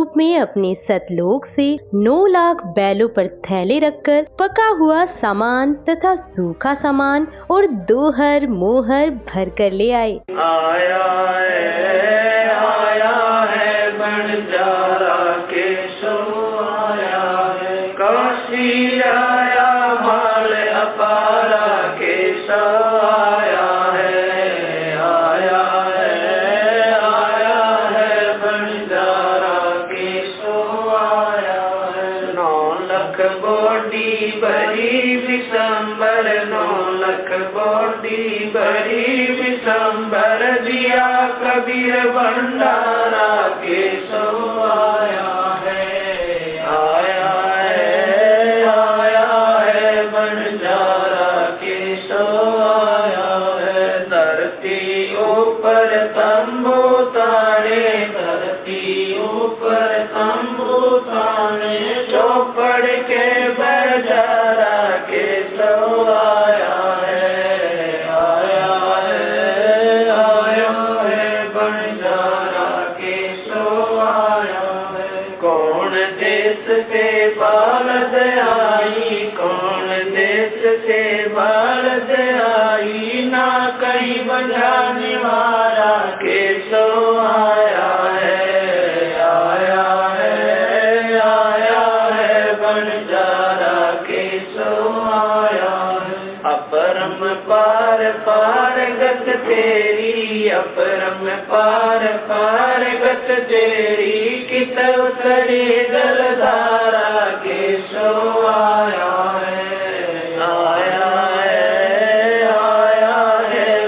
रूप में अपने सतलोक से 9 लाख बैलों पर थैले रखकर पका हुआ सामान तथा सूखा सामान और 2 हर मोहर भर कर ले आए। आया है बंजारा केशव आया है, काशी आया माल अपारा केशव आया है बंजारा केशव आया है। 9 लाख बोडी बड़ी विशंबर, 9 लाख बोडी बड़ी विशंबर दिया कबीर भंडारा केशव आया है बंजारा केशव आया है। धरती ऊपर तंबू ताने, धरती ऊपर तंबू ताने, चौपड़ के बजारा केशव आया है बंजारा केशव आया है। कौन देश से बालद आई, कौन देश से बालद आई, ना कहीं बजाने वाला केशव आया है बंजारा केशव आया है। अपरम पार पार गत तेरी, अपरम पार पार गत तेरी, कित उतरी जलधारा केशव आया है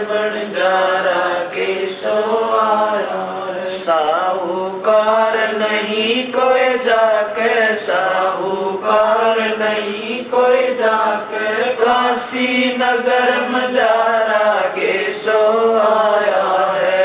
बंजारा केशव आया है। साहूकार नहीं कोई जाके, साहूकार नहीं कोई जाके, काशी नगर मजारा केशव आया है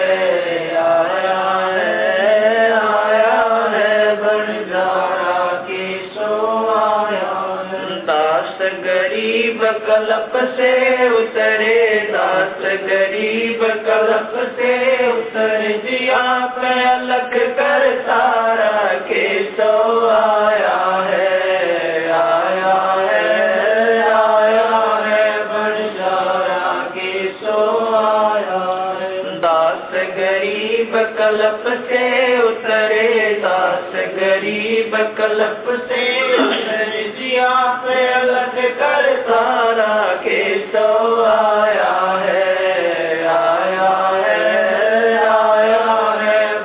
बंजारा केशव आया है। दास गरीब कल्प से उतरे, दास गरीब कल्प से उतरे, जिया पे अलग कर सारा केशव आया है बंजारा केशव आया है। दास गरीब कल्प से उतरे, दास गरीब कल्प से उतरे, जिया पे अलग कर सारा केशव आया है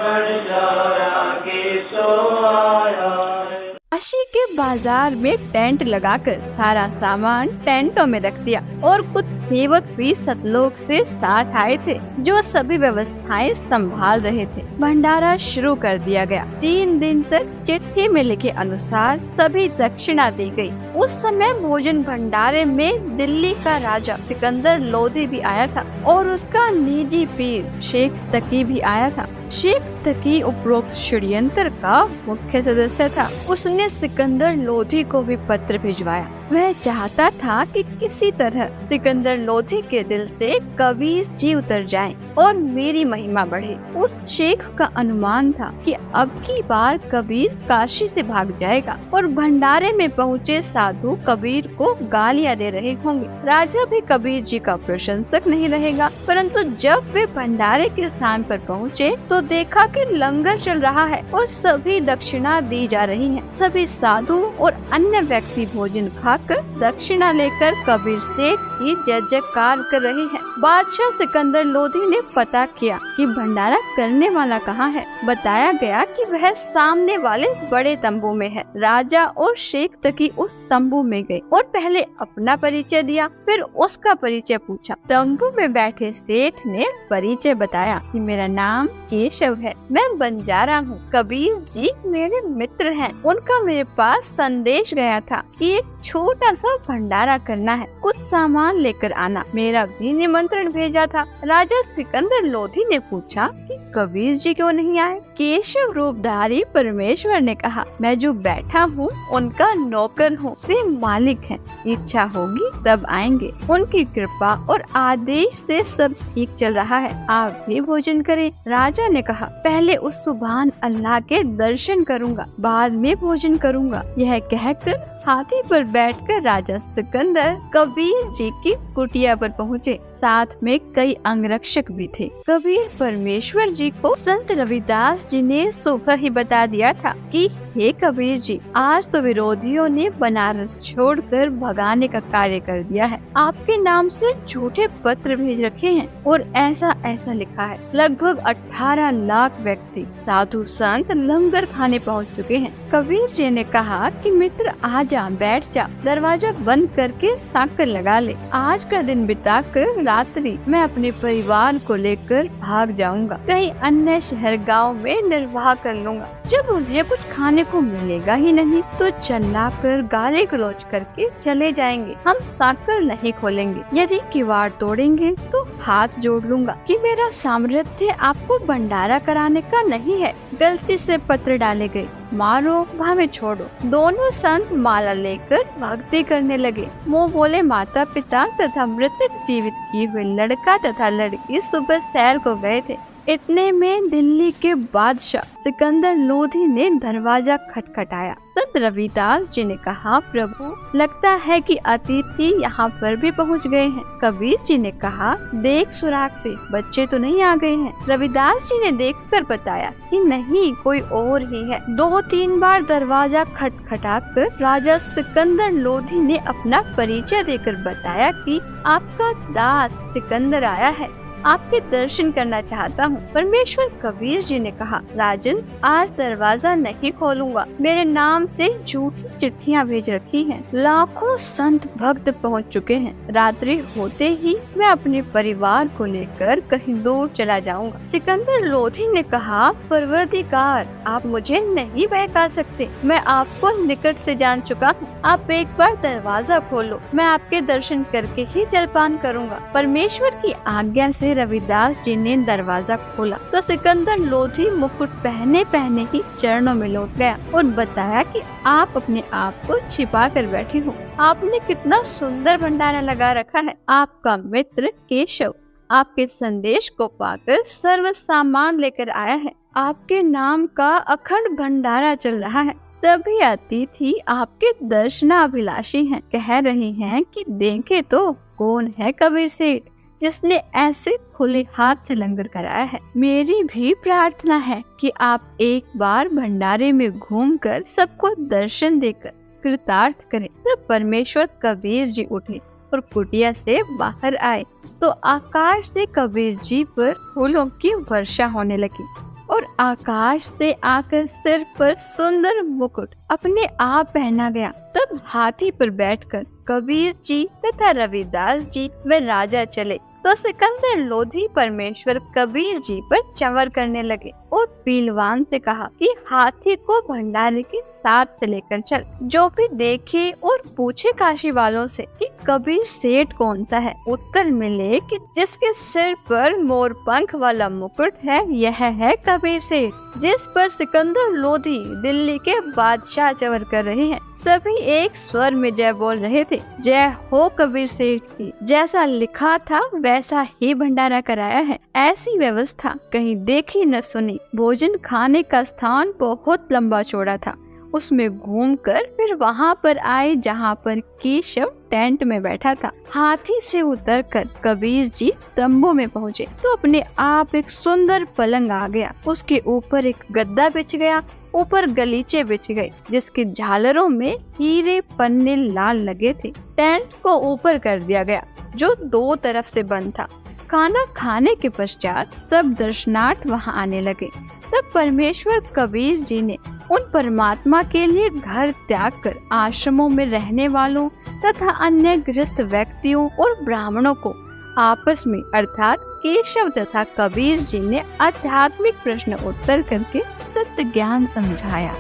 बंजारा केशव आया है। काशी के बाजार में टेंट लगाकर सारा सामान टेंटों में रख दिया और कुछ सेवक भी सतलोक से साथ आए थे जो सभी व्यवस्थाएं संभाल रहे थे। भंडारा शुरू कर दिया गया। 3 दिन तक चिट्ठी में लिखे अनुसार सभी दक्षिणा दी गई। उस समय भोजन भंडारे में दिल्ली का राजा सिकंदर लोधी भी आया था और उसका निजी पीर शेख तकी भी आया था। शेख तकी उपरोक्त षड्यंत्र का मुख्य सदस्य था। उसने सिकंदर लोधी को भी पत्र भिजवाया। वह चाहता था कि किसी तरह सिकंदर लोधी के दिल से कबीर जी उतर जाएं और मेरी महिमा बढ़े। उस शेख का अनुमान था कि अब की बार कबीर काशी से भाग जाएगा और भंडारे में पहुँचे साधु कबीर को गालियां दे रहे होंगे। राजा भी कबीर जी का प्रशंसक नहीं रहेगा। परंतु जब वे भंडारे के स्थान पर पहुँचे तो देखा कि लंगर चल रहा है और सभी दक्षिणा दी जा रही है। सभी साधु और अन्य व्यक्ति भोजन खाकर दक्षिणा लेकर कबीर सेठ की जय जयकार कर रहे हैं। बादशाह सिकंदर लोधी ने पता किया कि भंडारा करने वाला कहाँ है। बताया गया कि वह सामने वाले बड़े तंबू में है। राजा और शेख तकी उस तंबू में गए और पहले अपना परिचय दिया, फिर उसका परिचय पूछा। तंबू में बैठे सेठ ने परिचय बताया कि मेरा नाम केशव है, मैं बंजारा हूँ। कबीर जी मेरे मित्र हैं। उनका मेरे पास संदेश गया था कि एक छोटा सा भंडारा करना है, कुछ सामान लेकर आना। मेरा भी निमंत्रण भेजा था। राजा सिकंदर लोधी ने पूछा कि कबीर जी क्यों नहीं आए। केशव रूपधारी परमेश्वर ने कहा, मैं जो बैठा हूँ उनका नौकर हूँ, वे मालिक हैं, इच्छा होगी तब आएंगे। उनकी कृपा और आदेश से सब ठीक चल रहा है, आप भी भोजन करें। राजा ने कहा, पहले उस सुभान अल्लाह के दर्शन करूंगा, बाद में भोजन करूंगा। यह कहकर हाथी पर बैठकर राजा सिकंदर कबीर जी की कुटिया पर पहुँचे। साथ में कई अंगरक्षक भी थे। कबीर परमेश्वर जी को संत रविदास जी ने सुबह ही बता दिया था कि हे कबीर जी, आज तो विरोधियों ने बनारस छोड़कर भगाने का कार्य कर दिया है। आपके नाम से झूठे पत्र भेज रखे हैं और ऐसा ऐसा लिखा है। लगभग 18 लाख व्यक्ति साधु संत लंगर खाने पहुंच चुके हैं। कबीर जी ने कहा कि मित्र आ जा, बैठ जा, दरवाजा बंद करके साकर लगा ले। आज का दिन बिताकर रात्रि मैं अपने परिवार को लेकर भाग जाऊंगा, कहीं अन्य शहर गांव में निर्वाह कर लूंगा। जब उन्हें कुछ खाने को मिलेगा ही नहीं तो चिल्लाकर गाली गलौज करके चले जाएंगे। हम साकर नहीं खोलेंगे, यदि किवाड़ तोड़ेंगे तो हाथ जोड़ लूंगा कि मेरा सामर्थ्य आपको भंडारा कराने का नहीं है। गलती से पत्र डाले गए, मारो भावे छोड़ो। दोनों संत माला लेकर भक्ति करने लगे। मुँह बोले माता पिता तथा मृतक जीवित किए हुए लड़का तथा लड़की सुबह सैर को गए थे। इतने में दिल्ली के बादशाह सिकंदर लोधी ने दरवाजा खटखटाया। संत रविदास जी ने कहा, प्रभु लगता है कि अतिथि यहाँ पर भी पहुँच गए हैं। कबीर जी ने कहा, देख सुराग से, बच्चे तो नहीं आ गए हैं। रविदास जी ने देखकर बताया कि नहीं, कोई और ही है। 2-3 बार दरवाजा खटखटाकर राजा सिकंदर लोधी ने अपना परिचय देकर बताया कि आपका दास सिकंदर आया है, आपके दर्शन करना चाहता हूँ। परमेश्वर कबीर जी ने कहा, राजन आज दरवाजा नहीं खोलूंगा, मेरे नाम से झूठी चिट्ठियाँ भेज रखी हैं। लाखों संत भक्त पहुँच चुके हैं। रात्रि होते ही मैं अपने परिवार को लेकर कहीं दूर चला जाऊंगा। सिकंदर लोधी ने कहा, परवरदिगार आप मुझे नहीं बहका सकते, मैं आपको निकट से जान चुका हूँ। आप एक बार दरवाजा खोलो, मैं आपके दर्शन करके ही जलपान करूँगा। परमेश्वर की आज्ञा से रविदास जी ने दरवाजा खोला तो सिकंदर लोधी मुकुट पहने पहने ही चरणों में लौट गया और बताया कि आप अपने आप को छिपा कर बैठे हो। आपने कितना सुंदर भंडारा लगा रखा है। आपका मित्र केशव आपके संदेश को पाकर सर्व सामान लेकर आया है। आपके नाम का अखंड भंडारा चल रहा है। सभी अतिथि आपके दर्शनाभिलाषी हैं, कह रहे हैं कि देखे तो कौन है कबीर सेठ जिसने ऐसे खुले हाथ से लंगर कराया है। मेरी भी प्रार्थना है कि आप एक बार भंडारे में घूमकर सबको दर्शन देकर कृतार्थ करें। तब परमेश्वर कबीर जी उठे और कुटिया से बाहर आए तो आकाश से कबीर जी पर फूलों की वर्षा होने लगी और आकाश से आकर सिर पर सुंदर मुकुट अपने आप पहना गया। तब हाथी पर बैठकर कबीर जी तथा रविदास जी व राजा चले तो सिकंदर लोधी परमेश्वर कबीर जी पर चंवर करने लगे और पीलवान से कहा कि हाथी को भंडारे के साथ लेकर चल। जो भी देखे और पूछे काशी वालों से कि कबीर सेठ कौन सा है, उत्तर मिले कि जिसके सिर पर मोर पंख वाला मुकुट है यह है कबीर सेठ, जिस पर सिकंदर लोधी दिल्ली के बादशाह चंवर कर रहे हैं। सभी एक स्वर में जय बोल रहे थे, जय हो कबीर सेठ की। जैसा लिखा था वैसा ही भंडारा कराया है। ऐसी व्यवस्था कहीं देखी न सुनी। भोजन खाने का स्थान बहुत लंबा चौड़ा था। उसमें घूमकर फिर वहाँ पर आए जहाँ पर केशव टेंट में बैठा था। हाथी से उतरकर कबीर जी तंबू में पहुँचे तो अपने आप एक सुंदर पलंग आ गया। उसके ऊपर एक गद्दा बिछ गया, ऊपर गलीचे बिछ गए जिसकी झालरों में हीरे पन्ने लाल लगे थे। टेंट को ऊपर कर दिया गया जो 2 तरफ से बंद था। खाना खाने के पश्चात सब दर्शनार्थ वहां आने लगे। तब परमेश्वर कबीर जी ने उन परमात्मा के लिए घर त्याग कर आश्रमों में रहने वालों तथा अन्य गृहस्थ व्यक्तियों और ब्राह्मणों को आपस में अर्थात केशव तथा कबीर जी ने आध्यात्मिक प्रश्न उत्तर करके सत्य ज्ञान समझाया।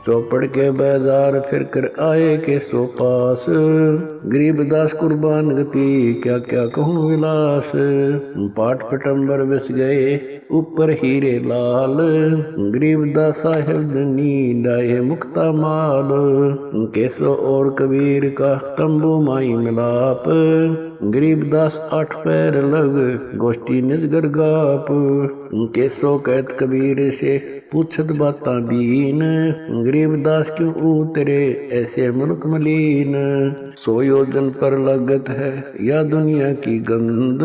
चौपड़ के बाजार फिर कर आए के सो पास, गरीबदास कुर्बान गति क्या क्या कहूँ विलास। पाट पटंबर बस गए ऊपर हीरे लाल, गरीबदास साहेब धनी डाहे मुक्ता माल। केसो और कबीर का तंबू माई मिलाप, गरीबदास 8 पैर लग गोष्ठी निजगर गाप। केसो कहत कबीर से पूछत बाता बीन, गरीबदास क्यों उतरे ऐसे मुल्क मलीन। 100 योजन पर लगत है या दुनिया की गंद,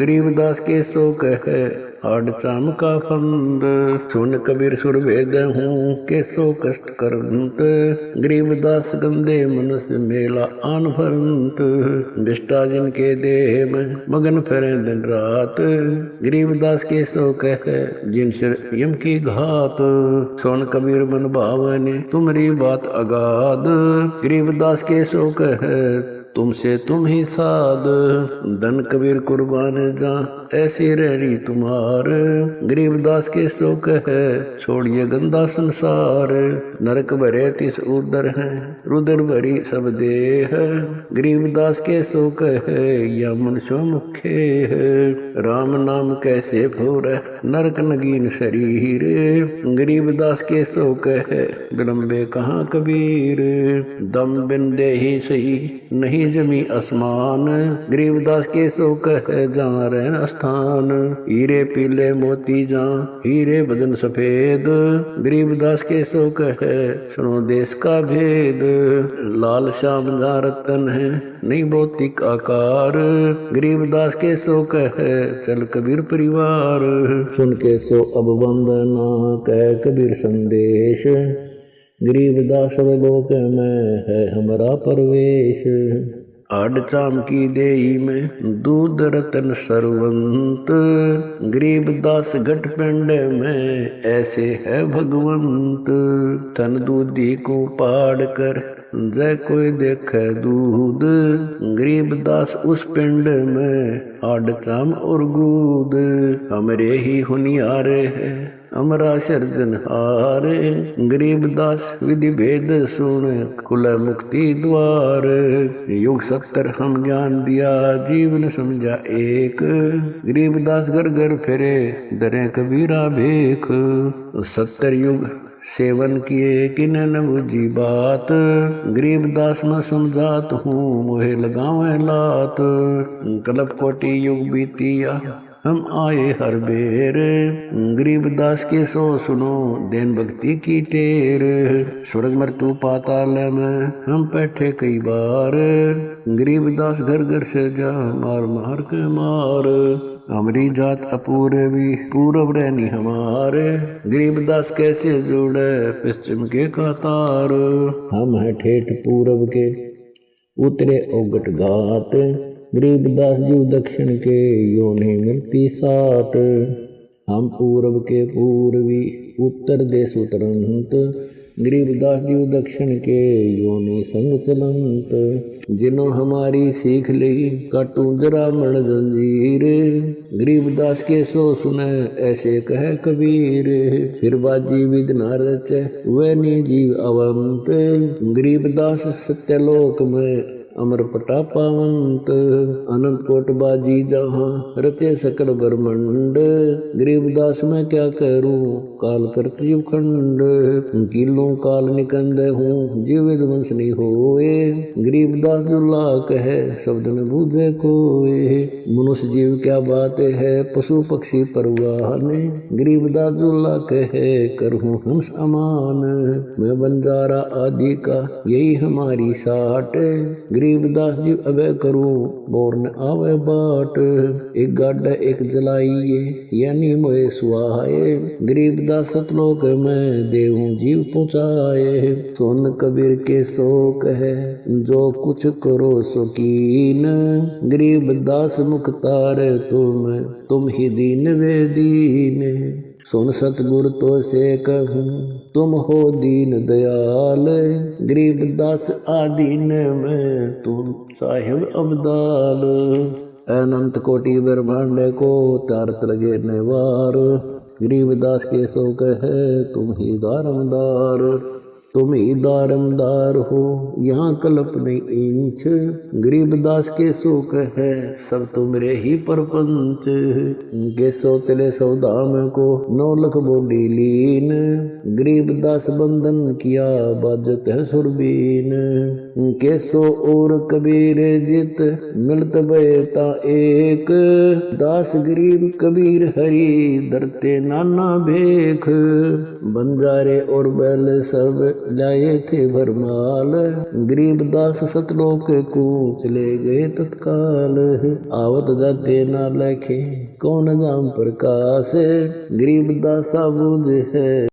गरीबदास केसो कहे आड़ चाम का फंद। सुन कबीर सुर वेद हूँ केसो कष्ट करंत, गरीबदास गंदे मनुष्य मेला आन भरंत। बिष्टा जिनके देह में मगन फिरे दिन रात, गरीबदास केसो कहे जिन सिर यम की घात। सुन कबीर मन भावने तुम्हारी बात अगाध, गरीबदास केसो कहे तुमसे तुम ही साध। धन कबीर कुर्बान जा ऐसी रहरी तुम्हार, गरीबदास के सो कहे छोड़िए गंदा संसार। नरक भरे तिस उदर है रुदर भरी सब देह, गरीबदास के सो कहे या मनुष्य मुखे है। राम नाम कैसे फूर नरक नगीन शरीर, गरीबदास के सो कहे विलंबे कहाँ कबीर। दम बिन दे ही सही नहीं जमी आसमान, गरीबदास के सो कहे जहाँ रहन स्थान। हीरे पीले मोती जहाँ हीरे बदन सफेद, गरीबदास के सो कहे सुनो देश का भेद। लाल श्याम जहाँ रतन है नहीं भौतिक आकार, गरीबदास के सो कहे चल कबीर परिवार। सुन के सो अब वंदना कह कबीर संदेश, गरीबदास लोक में है हमारा परवेश। आड़ चाम की देई में दूध रतन सरवंत, गरीबदास घट पिंड में ऐसे है भगवंत। तन दूधी को पाड़ कर जय कोई देखे दूध, गरीबदास उस पिंड में आड़ चाम और गूद। हमरे ही हुनियारे है अमरा सर्जनहार, गरीबदास विधि भेद सुन कुल मुक्ति द्वार। युग 70 हम ज्ञान दिया जीवन समझा एक, गरीबदास घर घर फिरे दरे कबीरा भेख। 70 युग सेवन किए किन न बुझी बात, गरीबदास में समझात हूँ मोहे लगावे लात। कल्प कोटि युग बीतिया हम आए हर बेर, गरीबदास के सो सुनो देन भक्ति की टेर। स्वर्ग मृत्यु पाताल में हम बैठे कई बार, गरीबदास घर घर से जा मार मार के मार। हमारी जात अपूर्वी पूरब रहनी हमारे, गरीबदास कैसे जोड़े पश्चिम के कतार। हम हैं ठेठ पूरब के उतरे औगट घाट, गरीबदास जीव दक्षिण के यो नहीं मिलती साट। हम पूरब के पूर्वी उत्तर देश उतरंत, गरीबदास जीव दक्षिण के यो नहीं संग चलंत। जिन्हों हमारी सीख ली काटू जरा मण जंजीर, गरीबदास के सो सुने ऐसे कहे कबीर। फिर बाजी विद न रचे वह नी जीव अवंत, गरीबदास सत्यलोक में अमर पटा पावंत। अनंत कोट बाजी जहाँ रचे सकल ब्रह्मंड, गरीबदास मैं क्या करूं काल करत जीव खंड। किलों काल निकंद हूँ जीव विध्वंस नहीं होए, गरीबदास दुल्ला कहे शब्द न बूझे कोए। मनुष्य जीव क्या बात है पशु पक्षी परवाने, गरीबदास दुल्ला कहे करहूँ हंस अमान। मैं बंजारा आदि का यही हमारी साट, गरीबदास जी अबे करूं बोर न आवे बाट। एक गाड़ा एक जलाइए यानी मोए सुहाए, गरीबदास सतलोक में देहूं जीव पहुँचाए। सुन कबीर के शोक है जो कुछ करो सो कीन, गरीबदास मुख्तार तुम ही दीन वे दीन। सुन सतगुर तो से कहूँ तुम हो दीन दयाल, गरीबदास आदीन में तुम साहिब अब्दाल। अनंत कोटि ब्रह्मांड को तारत लगे नेवार, गरीबदास के सो कहे तुम ही दारमदार। तुम ही दारमदार हो यहाँ कल्प नहीं इंच, गरीब दास के शोक है सब तुमरे ही परपंच। के सो चले सौ धाम को 9 लख बोली लीन, गरीब दास बंधन किया बाजत है सुरबीन। के सो और कबीर जित मिलत बेता एक, दास गरीब कबीर हरि धरते नाना भेख। बंजारे और बैल सब लाए थे भरमाल, गरीब दास सतलोक को चले गए तत्काल। आवत जाते ना लखे कौन नाम प्रकाश, गरीब दास बुझ है